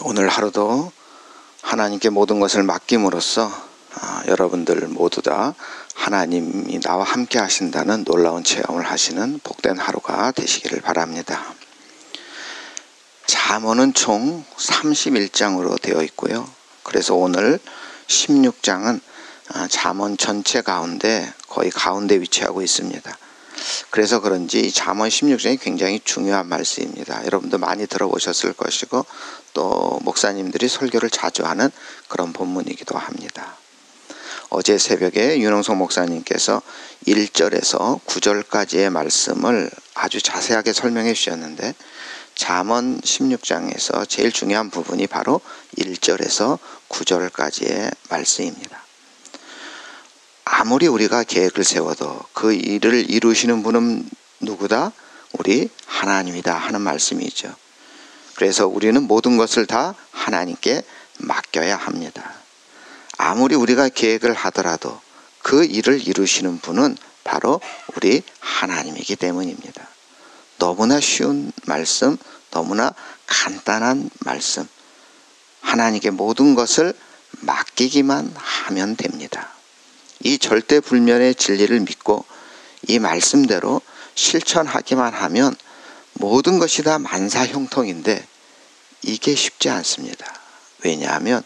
오늘 하루도 하나님께 모든 것을 맡김으로써 여러분들 모두 다 하나님이 나와 함께 하신다는 놀라운 체험을 하시는 복된 하루가 되시기를 바랍니다. 잠언은 총 31장으로 되어 있고요. 그래서 오늘 16장은 잠언 전체 가운데 거의 가운데 위치하고 있습니다. 그래서 그런지 이 잠언 16장이 굉장히 중요한 말씀입니다. 여러분도 많이 들어보셨을 것이고 또 목사님들이 설교를 자주 하는 그런 본문이기도 합니다. 어제 새벽에 윤홍석 목사님께서 1절에서 9절까지의 말씀을 아주 자세하게 설명해 주셨는데 잠언 16장에서 제일 중요한 부분이 바로 1절에서 9절까지의 말씀입니다. 아무리 우리가 계획을 세워도 그 일을 이루시는 분은 누구다? 우리 하나님이다 하는 말씀이죠. 그래서 우리는 모든 것을 다 하나님께 맡겨야 합니다. 아무리 우리가 계획을 하더라도 그 일을 이루시는 분은 바로 우리 하나님이기 때문입니다. 너무나 쉬운 말씀, 너무나 간단한 말씀. 하나님께 모든 것을 맡기기만 하면 됩니다. 이 절대불면의 진리를 믿고 이 말씀대로 실천하기만 하면 모든 것이 다 만사형통인데 이게 쉽지 않습니다. 왜냐하면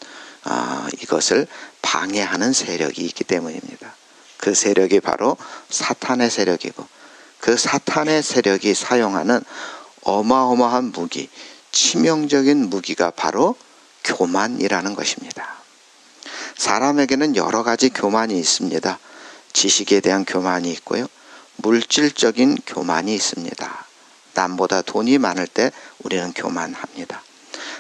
이것을 방해하는 세력이 있기 때문입니다. 그 세력이 바로 사탄의 세력이고 그 사탄의 세력이 사용하는 어마어마한 무기, 치명적인 무기가 바로 교만이라는 것입니다. 사람에게는 여러 가지 교만이 있습니다. 지식에 대한 교만이 있고요. 물질적인 교만이 있습니다. 남보다 돈이 많을 때 우리는 교만합니다.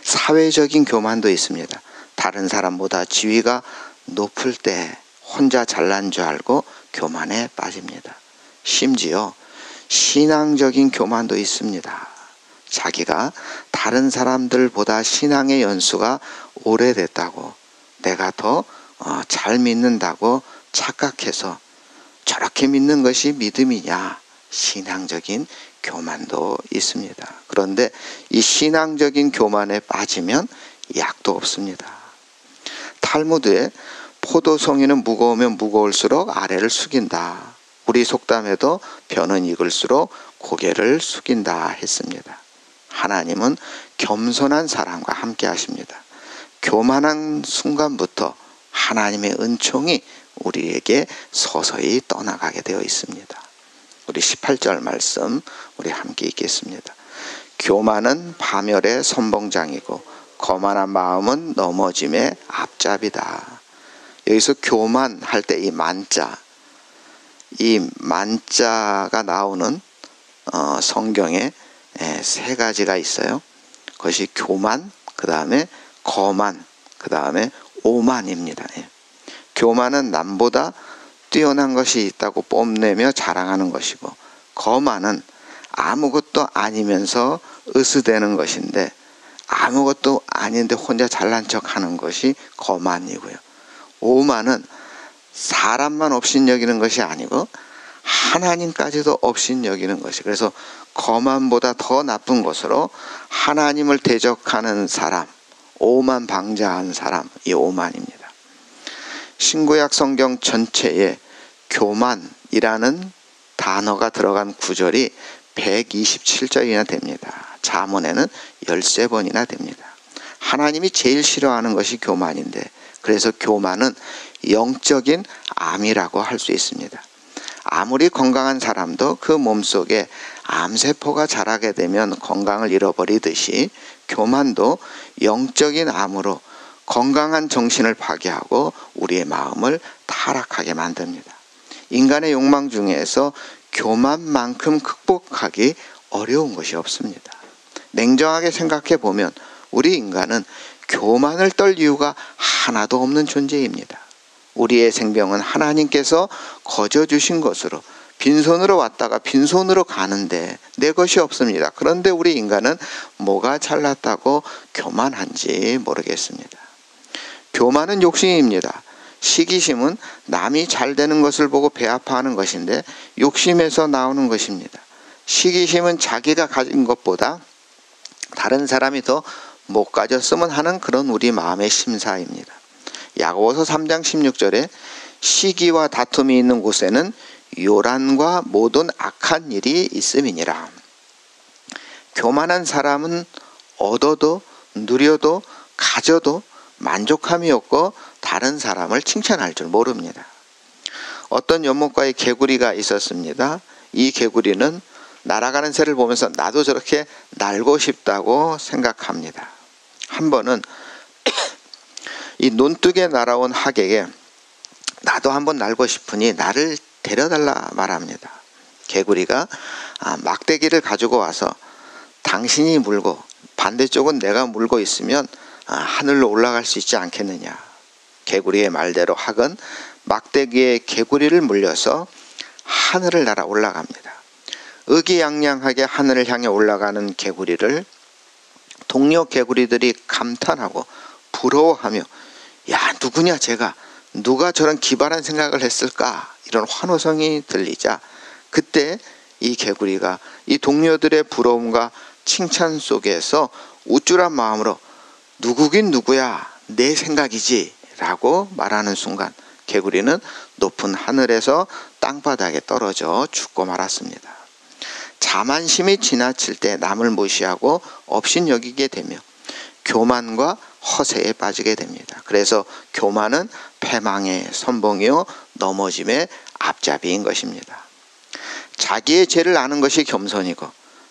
사회적인 교만도 있습니다. 다른 사람보다 지위가 높을 때 혼자 잘난 줄 알고 교만에 빠집니다. 심지어 신앙적인 교만도 있습니다. 자기가 다른 사람들보다 신앙의 연수가 오래됐다고 내가 더 잘 믿는다고 착각해서 저렇게 믿는 것이 믿음이냐? 신앙적인 교만도 있습니다. 그런데 이 신앙적인 교만에 빠지면 약도 없습니다. 탈무드에 포도송이는 무거우면 무거울수록 아래를 숙인다. 우리 속담에도 벼는 익을수록 고개를 숙인다 했습니다. 하나님은 겸손한 사람과 함께 하십니다. 교만한 순간부터 하나님의 은총이 우리에게 서서히 떠나가게 되어 있습니다. 우리 18절 말씀 우리 함께 읽겠습니다. 교만은 파멸의 선봉장이고 거만한 마음은 넘어짐의 앞잡이다. 여기서 교만할 때 이 만자가 나오는 성경에 세 가지가 있어요. 그것이 교만, 그 다음에 거만, 그 다음에 오만입니다. 교만은 남보다 뛰어난 것이 있다고 뽐내며 자랑하는 것이고 거만은 아무것도 아니면서 으스대는 것인데 아무것도 아닌데 혼자 잘난 척하는 것이 거만이고요. 오만은 사람만 업신여기는 것이 아니고 하나님까지도 업신여기는 것이, 그래서 거만보다 더 나쁜 것으로 하나님을 대적하는 사람, 오만방자한 사람, 이 오만입니다. 신구약 성경 전체에 교만이라는 단어가 들어간 구절이 127절이나 됩니다. 잠언에는 13번이나 됩니다. 하나님이 제일 싫어하는 것이 교만인데 그래서 교만은 영적인 암이라고 할 수 있습니다. 아무리 건강한 사람도 그 몸속에 암세포가 자라게 되면 건강을 잃어버리듯이 교만도 영적인 암으로 건강한 정신을 파괴하고 우리의 마음을 타락하게 만듭니다. 인간의 욕망 중에서 교만만큼 극복하기 어려운 것이 없습니다. 냉정하게 생각해 보면 우리 인간은 교만을 떨 이유가 하나도 없는 존재입니다. 우리의 생명은 하나님께서 거저 주신 것으로 빈손으로 왔다가 빈손으로 가는데 내 것이 없습니다. 그런데 우리 인간은 뭐가 잘났다고 교만한지 모르겠습니다. 교만은 욕심입니다. 시기심은 남이 잘 되는 것을 보고 배아파하는 것인데 욕심에서 나오는 것입니다. 시기심은 자기가 가진 것보다 다른 사람이 더 못 가졌으면 하는 그런 우리 마음의 심사입니다. 야고보서 3장 16절에 시기와 다툼이 있는 곳에는 요란과 모든 악한 일이 있음이니라. 교만한 사람은 얻어도 누려도 가져도 만족함이 없고 다른 사람을 칭찬할 줄 모릅니다. 어떤 연못가에 개구리가 있었습니다. 이 개구리는 날아가는 새를 보면서 나도 저렇게 날고 싶다고 생각합니다. 한 번은 이 논둑에 날아온 하객에 나도 한번 날고 싶으니 나를 데려달라 말합니다. 개구리가 막대기를 가지고 와서 당신이 물고 반대쪽은 내가 물고 있으면 하늘로 올라갈 수 있지 않겠느냐. 개구리의 말대로 학은 막대기에 개구리를 물려서 하늘을 날아 올라갑니다. 의기양양하게 하늘을 향해 올라가는 개구리를 동료 개구리들이 감탄하고 부러워하며 야, 누구냐 쟤가, 누가 저런 기발한 생각을 했을까, 이런 환호성이 들리자 그때 이 개구리가 이 동료들의 부러움과 칭찬 속에서 우쭐한 마음으로 누구긴 누구야, 내 생각이지 라고 말하는 순간 개구리는 높은 하늘에서 땅바닥에 떨어져 죽고 말았습니다. 자만심이 지나칠 때 남을 무시하고 업신여기게 되며 교만과 허세에 빠지게 됩니다. 그래서 교만은 패망의 선봉이요 넘어짐의 앞잡이인 것입니다. 자기의 죄를 아는 것이 겸손이고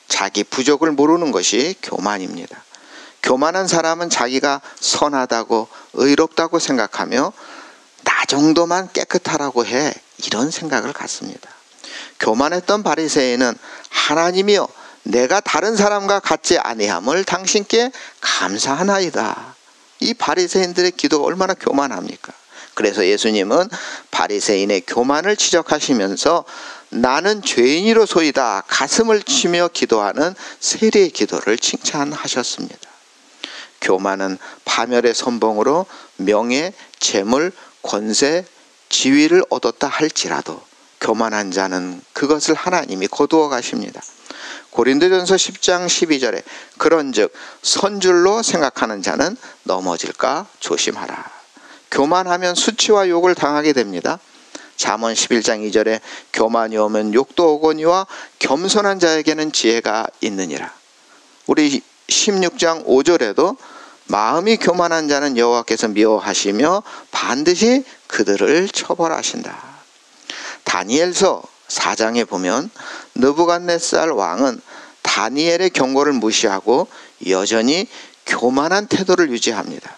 자기 부족을 모르는 것이 교만입니다. 교만한 사람은 자기가 선하다고 의롭다고 생각하며 나 정도만 깨끗하라고 해, 이런 생각을 갖습니다. 교만했던 바리새인은 하나님이여 내가 다른 사람과 같지 아니함을 당신께 감사하나이다. 이 바리새인들의 기도가 얼마나 교만합니까? 그래서 예수님은 바리새인의 교만을 지적하시면서 나는 죄인이로소이다 가슴을 치며 기도하는 세리의 기도를 칭찬하셨습니다. 교만은 파멸의 선봉으로 명예, 재물, 권세, 지위를 얻었다 할지라도 교만한 자는 그것을 하나님이 거두어 가십니다. 고린도전서 10장 12절에 그런즉 선줄로 생각하는 자는 넘어질까 조심하라. 교만하면 수치와 욕을 당하게 됩니다. 잠언 11장 2절에 교만이 오면 욕도 오거니와 겸손한 자에게는 지혜가 있느니라. 우리 16장 5절에도 마음이 교만한 자는 여호와께서 미워하시며 반드시 그들을 처벌하신다. 다니엘서 4장에 보면 느부갓네살 왕은 다니엘의 경고를 무시하고 여전히 교만한 태도를 유지합니다.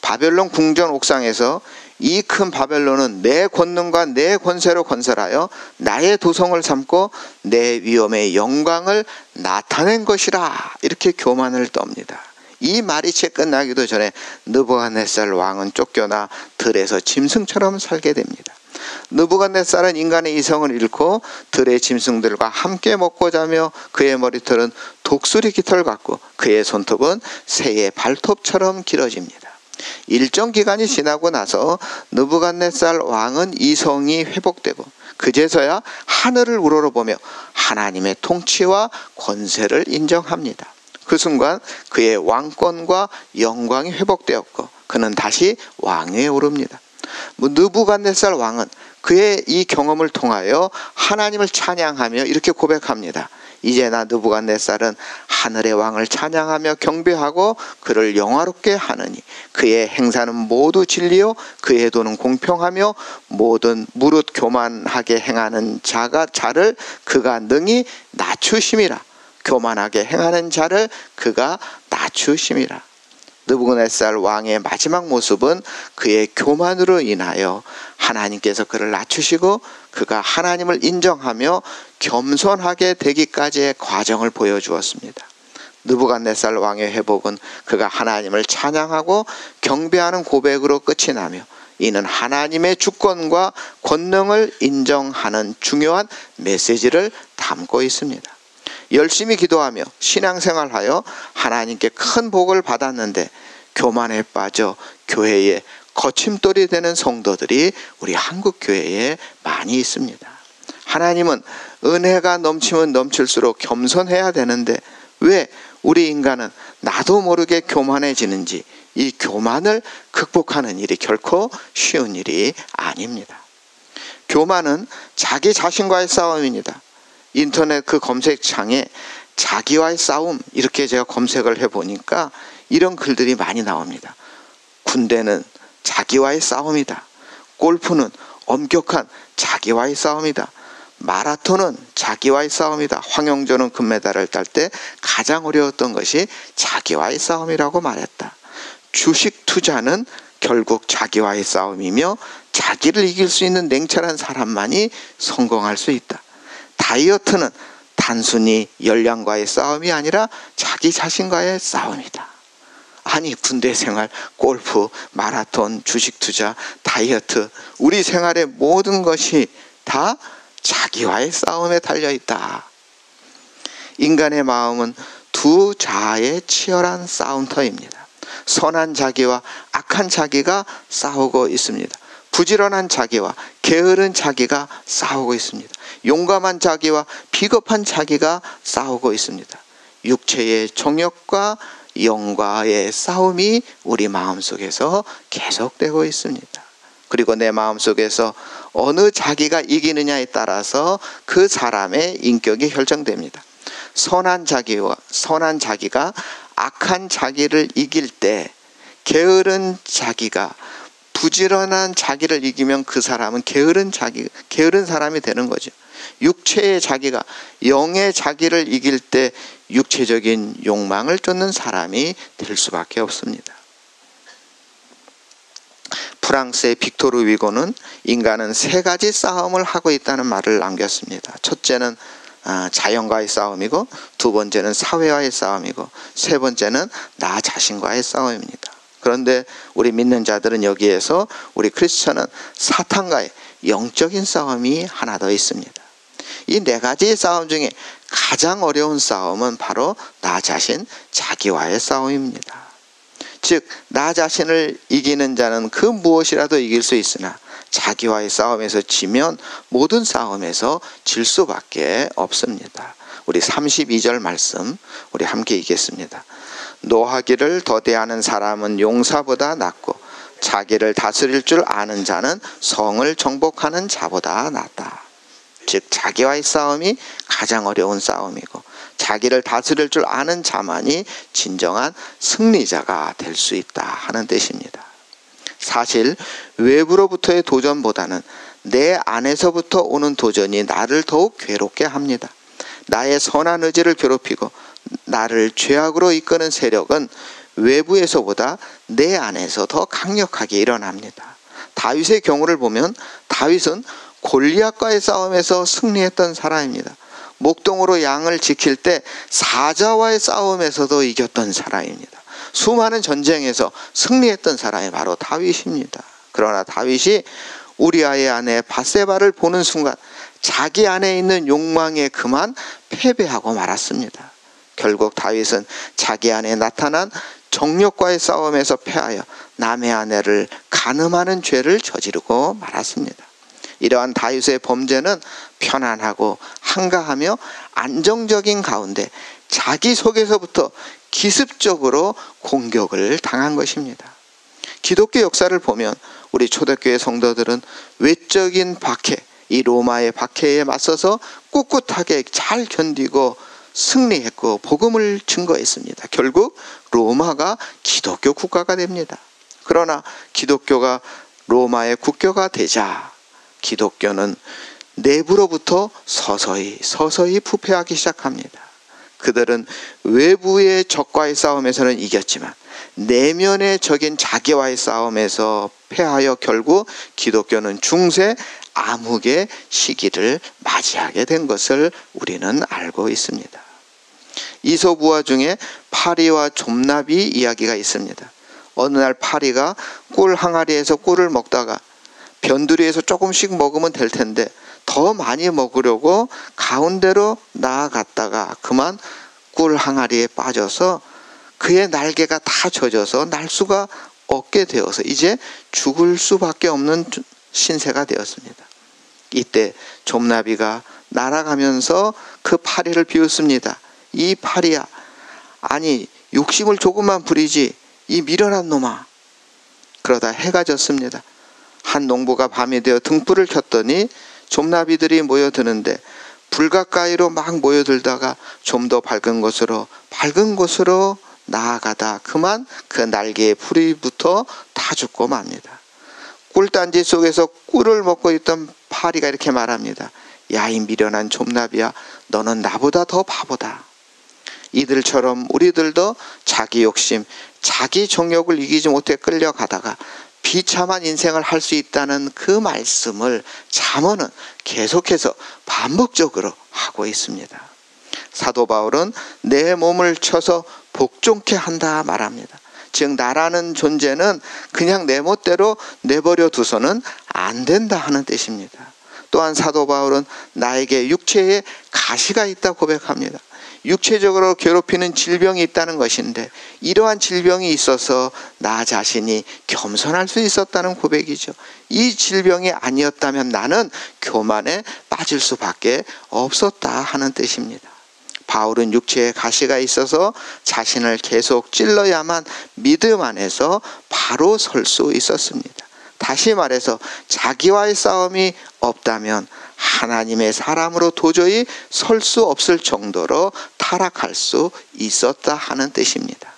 바벨론 궁전 옥상에서 이 큰 바벨론은 내 권능과 내 권세로 건설하여 나의 도성을 삼고 내 위엄의 영광을 나타낸 것이라, 이렇게 교만을 떱니다. 이 말이 채 끝나기도 전에 느부갓네살 왕은 쫓겨나 들에서 짐승처럼 살게 됩니다. 느부갓네살은 인간의 이성을 잃고 들의 짐승들과 함께 먹고 자며 그의 머리털은 독수리 깃털 같고 그의 손톱은 새의 발톱처럼 길어집니다. 일정 기간이 지나고 나서 느부갓네살 왕은 이성이 회복되고 그제서야 하늘을 우러러보며 하나님의 통치와 권세를 인정합니다. 그 순간 그의 왕권과 영광이 회복되었고 그는 다시 왕위에 오릅니다. 느부갓네살 왕은 그의 이 경험을 통하여 하나님을 찬양하며 이렇게 고백합니다. 이제 나 느부갓네살은 하늘의 왕을 찬양하며 경배하고 그를 영화롭게 하느니 그의 행사는 모두 진리요 그의 도는 공평하며 모든 무릇 교만하게 행하는 자를 그가 능히 낮추심이라. 교만하게 행하는 자를 그가 낮추심이라. 느부갓네살 왕의 마지막 모습은 그의 교만으로 인하여 하나님께서 그를 낮추시고 그가 하나님을 인정하며 겸손하게 되기까지의 과정을 보여주었습니다. 느부갓네살 왕의 회복은 그가 하나님을 찬양하고 경배하는 고백으로 끝이 나며 이는 하나님의 주권과 권능을 인정하는 중요한 메시지를 담고 있습니다. 열심히 기도하며 신앙생활하여 하나님께 큰 복을 받았는데 교만에 빠져 교회에 거침돌이 되는 성도들이 우리 한국 교회에 많이 있습니다. 하나님은 은혜가 넘치면 넘칠수록 겸손해야 되는데 왜 우리 인간은 나도 모르게 교만해지는지 이 교만을 극복하는 일이 결코 쉬운 일이 아닙니다. 교만은 자기 자신과의 싸움입니다. 인터넷 그 검색창에 자기와의 싸움 이렇게 제가 검색을 해보니까 이런 글들이 많이 나옵니다. 군대는 자기와의 싸움이다. 골프는 엄격한 자기와의 싸움이다. 마라톤은 자기와의 싸움이다. 황영조는 금메달을 딸 때 가장 어려웠던 것이 자기와의 싸움이라고 말했다. 주식 투자는 결국 자기와의 싸움이며 자기를 이길 수 있는 냉철한 사람만이 성공할 수 있다. 다이어트는 단순히 열량과의 싸움이 아니라 자기 자신과의 싸움이다. 아니 군대 생활, 골프, 마라톤, 주식 투자, 다이어트 우리 생활의 모든 것이 다 자기와의 싸움에 달려있다. 인간의 마음은 두 자아의 치열한 싸움터입니다. 선한 자기와 악한 자기가 싸우고 있습니다. 부지런한 자기와 게으른 자기가 싸우고 있습니다. 용감한 자기와 비겁한 자기가 싸우고 있습니다. 육체의 정욕과 영과의 싸움이 우리 마음속에서 계속되고 있습니다. 그리고 내 마음속에서 어느 자기가 이기느냐에 따라서 그 사람의 인격이 결정됩니다. 선한 자기가 악한 자기를 이길 때 게으른 자기가 부지런한 자기를 이기면 그 사람은 게으른 사람이 되는 거죠. 육체의 자기가 영의 자기를 이길 때 육체적인 욕망을 쫓는 사람이 될 수밖에 없습니다. 프랑스의 빅토르 위고는 인간은 세 가지 싸움을 하고 있다는 말을 남겼습니다. 첫째는 자연과의 싸움이고, 두 번째는 사회와의 싸움이고, 세 번째는 나 자신과의 싸움입니다. 그런데 우리 믿는 자들은 여기에서 우리 크리스천은 사탄과의 영적인 싸움이 하나 더 있습니다. 이 네 가지의 싸움 중에 가장 어려운 싸움은 바로 나 자신, 자기와의 싸움입니다. 즉 나 자신을 이기는 자는 그 무엇이라도 이길 수 있으나 자기와의 싸움에서 지면 모든 싸움에서 질 수밖에 없습니다. 우리 32절 말씀 우리 함께 읽겠습니다. 노하기를 더디하는 사람은 용사보다 낫고 자기를 다스릴 줄 아는 자는 성을 정복하는 자보다 낫다. 즉 자기와의 싸움이 가장 어려운 싸움이고 자기를 다스릴 줄 아는 자만이 진정한 승리자가 될 수 있다 하는 뜻입니다. 사실 외부로부터의 도전보다는 내 안에서부터 오는 도전이 나를 더욱 괴롭게 합니다. 나의 선한 의지를 괴롭히고 나를 죄악으로 이끄는 세력은 외부에서보다 내 안에서 더 강력하게 일어납니다. 다윗의 경우를 보면 다윗은 골리앗과의 싸움에서 승리했던 사람입니다. 목동으로 양을 지킬 때 사자와의 싸움에서도 이겼던 사람입니다. 수많은 전쟁에서 승리했던 사람이 바로 다윗입니다. 그러나 다윗이 우리아의 아내 밧세바를 보는 순간 자기 안에 있는 욕망에 그만 패배하고 말았습니다. 결국 다윗은 자기 안에 나타난 정욕과의 싸움에서 패하여 남의 아내를 간음하는 죄를 저지르고 말았습니다. 이러한 다윗의 범죄는 편안하고 한가하며 안정적인 가운데 자기 속에서부터 기습적으로 공격을 당한 것입니다. 기독교 역사를 보면 우리 초대교회 성도들은 외적인 박해, 이 로마의 박해에 맞서서 꿋꿋하게 잘 견디고 승리했고 복음을 증거했습니다. 결국 로마가 기독교 국가가 됩니다. 그러나 기독교가 로마의 국교가 되자 기독교는 내부로부터 서서히 부패하기 시작합니다. 그들은 외부의 적과의 싸움에서는 이겼지만 내면의 적인 자기와의 싸움에서 패하여 결국 기독교는 중세 암흑의 시기를 맞이하게 된 것을 우리는 알고 있습니다. 이솝우화 중에 파리와 좀나비 이야기가 있습니다. 어느 날 파리가 꿀 항아리에서 꿀을 먹다가 변두리에서 조금씩 먹으면 될 텐데 더 많이 먹으려고 가운데로 나아갔다가 그만 꿀 항아리에 빠져서 그의 날개가 다 젖어서 날 수가 없게 되어서 이제 죽을 수밖에 없는 신세가 되었습니다. 이때 좀나비가 날아가면서 그 파리를 비웃습니다. 이 파리야, 아니 욕심을 조금만 부리지 이 미련한 놈아. 그러다 해가 졌습니다. 한 농부가 밤이 되어 등불을 켰더니 좀나비들이 모여드는데 불 가까이로 막 모여들다가 좀 더 밝은 곳으로 나아가다 그만 그 날개에 불이 붙어 다 죽고 맙니다. 꿀단지 속에서 꿀을 먹고 있던 파리가 이렇게 말합니다. 야, 이 미련한 좀나비야, 너는 나보다 더 바보다. 이들처럼 우리들도 자기 욕심, 자기 정욕을 이기지 못해 끌려가다가 비참한 인생을 할 수 있다는 그 말씀을 잠언은 계속해서 반복적으로 하고 있습니다. 사도 바울은 내 몸을 쳐서 복종케 한다 말합니다. 즉 나라는 존재는 그냥 내 멋대로 내버려 두서는 안 된다 하는 뜻입니다. 또한 사도 바울은 나에게 육체에 가시가 있다 고백합니다. 육체적으로 괴롭히는 질병이 있다는 것인데 이러한 질병이 있어서 나 자신이 겸손할 수 있었다는 고백이죠. 이 질병이 아니었다면 나는 교만에 빠질 수밖에 없었다 하는 뜻입니다. 바울은 육체에 가시가 있어서 자신을 계속 찔러야만 믿음 안에서 바로 설 수 있었습니다. 다시 말해서 자기와의 싸움이 없다면 하나님의 사람으로 도저히 설 수 없을 정도로 타락할 수 있었다 하는 뜻입니다.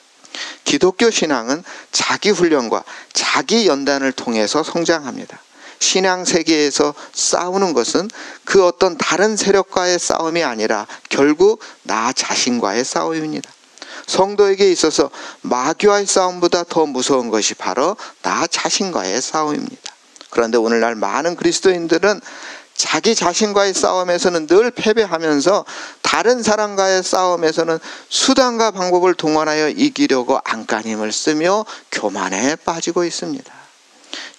기독교 신앙은 자기 훈련과 자기 연단을 통해서 성장합니다. 신앙 세계에서 싸우는 것은 그 어떤 다른 세력과의 싸움이 아니라 결국 나 자신과의 싸움입니다. 성도에게 있어서 마귀와의 싸움보다 더 무서운 것이 바로 나 자신과의 싸움입니다. 그런데 오늘날 많은 그리스도인들은 자기 자신과의 싸움에서는 늘 패배하면서 다른 사람과의 싸움에서는 수단과 방법을 동원하여 이기려고 안간힘을 쓰며 교만에 빠지고 있습니다.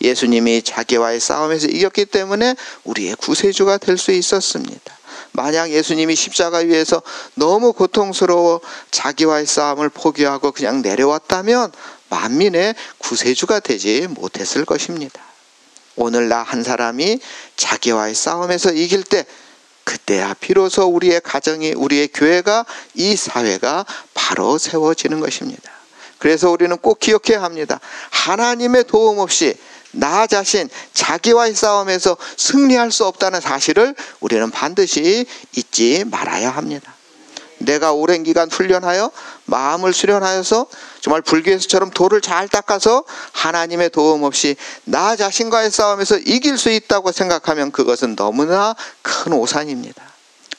예수님이 자기와의 싸움에서 이겼기 때문에 우리의 구세주가 될 수 있었습니다. 만약 예수님이 십자가 위에서 너무 고통스러워 자기와의 싸움을 포기하고 그냥 내려왔다면 만민의 구세주가 되지 못했을 것입니다. 오늘 나 한 사람이 자기와의 싸움에서 이길 때 그때야 비로소 우리의 가정이, 우리의 교회가, 이 사회가 바로 세워지는 것입니다. 그래서 우리는 꼭 기억해야 합니다. 하나님의 도움 없이 나 자신 자기와의 싸움에서 승리할 수 없다는 사실을 우리는 반드시 잊지 말아야 합니다. 내가 오랜 기간 훈련하여 마음을 수련하여서 정말 불교에서처럼 돌을 잘 닦아서 하나님의 도움 없이 나 자신과의 싸움에서 이길 수 있다고 생각하면 그것은 너무나 큰 오산입니다.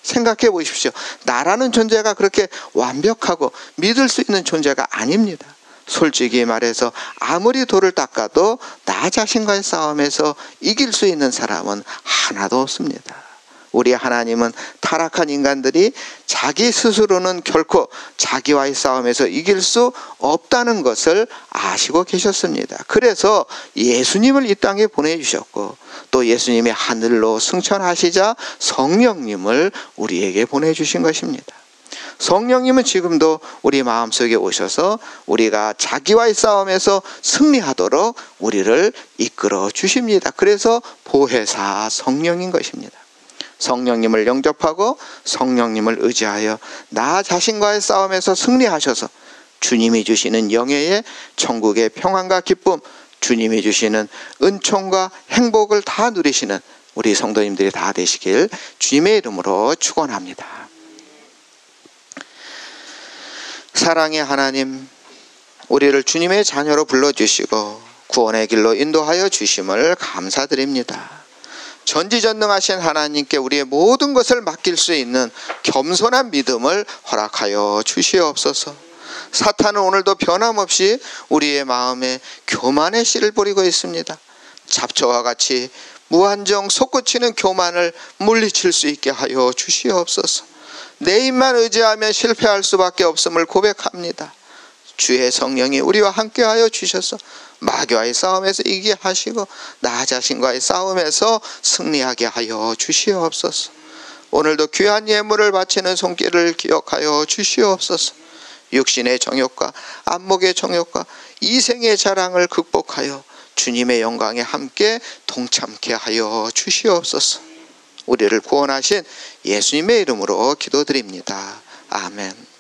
생각해 보십시오. 나라는 존재가 그렇게 완벽하고 믿을 수 있는 존재가 아닙니다. 솔직히 말해서 아무리 돌을 닦아도 나 자신과의 싸움에서 이길 수 있는 사람은 하나도 없습니다. 우리 하나님은 타락한 인간들이 자기 스스로는 결코 자기와의 싸움에서 이길 수 없다는 것을 아시고 계셨습니다. 그래서 예수님을 이 땅에 보내주셨고 또 예수님이 하늘로 승천하시자 성령님을 우리에게 보내주신 것입니다. 성령님은 지금도 우리 마음속에 오셔서 우리가 자기와의 싸움에서 승리하도록 우리를 이끌어 주십니다. 그래서 보혜사 성령인 것입니다. 성령님을 영접하고 성령님을 의지하여 나 자신과의 싸움에서 승리하셔서 주님이 주시는 영예의 천국의 평안과 기쁨, 주님이 주시는 은총과 행복을 다 누리시는 우리 성도님들이 다 되시길 주님의 이름으로 축원합니다. 사랑의 하나님, 우리를 주님의 자녀로 불러주시고 구원의 길로 인도하여 주심을 감사드립니다. 전지전능하신 하나님께 우리의 모든 것을 맡길 수 있는 겸손한 믿음을 허락하여 주시옵소서. 사탄은 오늘도 변함없이 우리의 마음에 교만의 씨를 뿌리고 있습니다. 잡초와 같이 무한정 솟구치는 교만을 물리칠 수 있게 하여 주시옵소서. 내 입만 의지하면 실패할 수밖에 없음을 고백합니다. 주의 성령이 우리와 함께하여 주셔서 마귀와의 싸움에서 이기게 하시고 나 자신과의 싸움에서 승리하게 하여 주시옵소서. 오늘도 귀한 예물을 바치는 손길을 기억하여 주시옵소서. 육신의 정욕과 안목의 정욕과 이생의 자랑을 극복하여 주님의 영광에 함께 동참케 하여 주시옵소서. 우리를 구원하신 예수님의 이름으로 기도드립니다. 아멘.